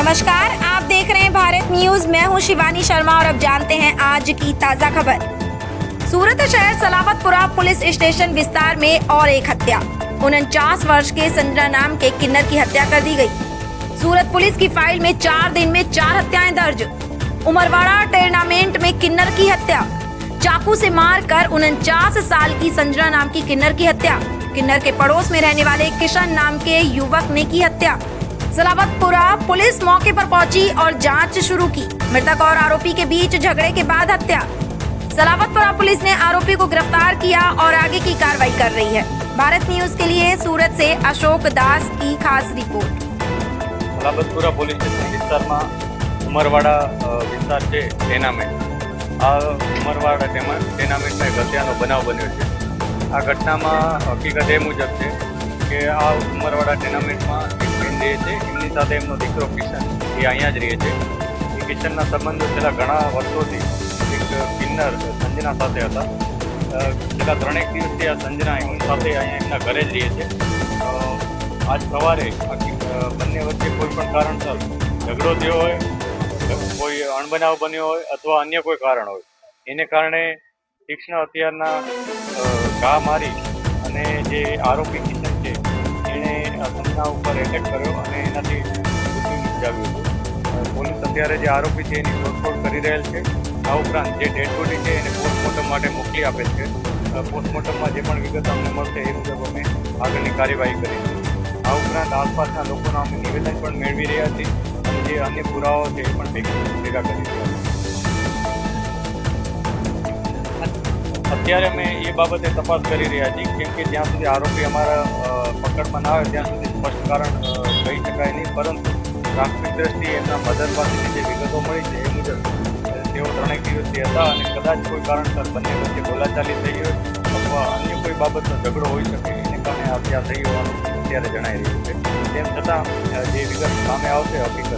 नमस्कार, आप देख रहे हैं भारत न्यूज। मैं हूं शिवानी शर्मा और अब जानते हैं आज की ताजा खबर। सूरत शहर सलावतपुरा पुलिस स्टेशन विस्तार में और एक हत्या। 49 वर्ष के संजना नाम के किन्नर की हत्या कर दी गई। सूरत पुलिस की फाइल में 4 दिन में 4 हत्याएं दर्ज। उमरवाड़ा टूर्नामेंट में किन्नर की हत्या। चाकू से मारकर 49 साल की संजना नाम की किन्नर की हत्या। किन्नर के पड़ोस में रहने वाले किशन नाम के युवक ने की हत्या। सलावतपुरा पुलिस मौके पर पहुंची और जांच शुरू की। मृतक और आरोपी के बीच झगड़े के बाद हत्या। सलावतपुरा पुलिस ने आरोपी को गिरफ्तार किया और आगे की कार्रवाई कर रही है। भारत न्यूज के लिए सूरत से अशोक दास की खास रिपोर्ट। સલાબતપુરા પોલીસ સ્ટેશન વિસ્તારમાં ઉમરવાડા વિસ્તાર છે ટેનામેન્ટ આ ઉમરવાડા ટેનામેન્ટમાં એક હત્યાનો બનાવ બન્યો છે। આ ઘટનામાં હકીકત એ મુજબ છે કે આ ઉમરવાડા ટેનામેન્ટમાં એક બેન રહે છે, એમની સાથે એમનો દીકરો કિશન એ અહીંયા જ રહે છે। એ કિશનના સંબંધો છેલ્લા ઘણા વર્ષોથી એક કિન્નર સંજના સાથે હતા। છેલ્લા 3 દિવસથી આ સંજના એમની સાથે અહીંયા એમના ઘરે જ રહે છે। આજ સવારે બંને વચ્ચે કોઈ પણ કારણસર ઝઘડો થયો હોય, કોઈ અણબનાવ બન્યો હોય અથવા અન્ય કોઈ કારણ હોય, એને કારણે તીક્ષ્ણ હથિયારના ઘા મારી અને જે આરોપી કિશન છે એણે સંજના ઉપર એટેક કર્યો અને એનાથી મૃત્યુ નિપજાવ્યું હતું। પોલીસ અત્યારે જે આરોપી છે એની શોધખોળ કરી રહેલ છે। આ ઉપરાંત જે ડેડ બોડી છે એને પોસ્ટમોર્ટમ માટે મોકલી આપેલ છે। પોસ્ટમોર્ટમમાં જે પણ વિગત અમને મળશે એ મુજબ અમે આગળની કાર્યવાહી કરીશું। આ ઉપરાંત આસપાસના લોકોના અમે નિવેદન પણ મેળવી રહ્યા છીએ અને જે અન્ય પુરાવાઓ છે એ પણ ભેગા કરી રહ્યા છીએ। અત્યારે અમે એ બાબતે તપાસ કરી રહ્યા છીએ, કેમ કે જ્યાં સુધી આરોપી અમારા પકડમાં ના આવે ત્યાં સુધી સ્પષ્ટ કારણ કહી શકાય નહીં, પરંતુ પ્રાથમિક દ્રષ્ટિએ એમના મદદ પાસેની જે વિગતો મળી છે એ મુજબ તેઓ 3 દિવસથી હતા અને કદાચ કોઈ કારણસર બંને વચ્ચે બોલાચાલી થઈ હોય અથવા અન્ય કોઈ બાબતનો ઝઘડો હોઈ શકે એને કારણે હત્યા થઈ હોવાનું અત્યારે જણાઈ રહ્યું છે। તેમ છતાં જે વિગત સામે આવશે હકીકત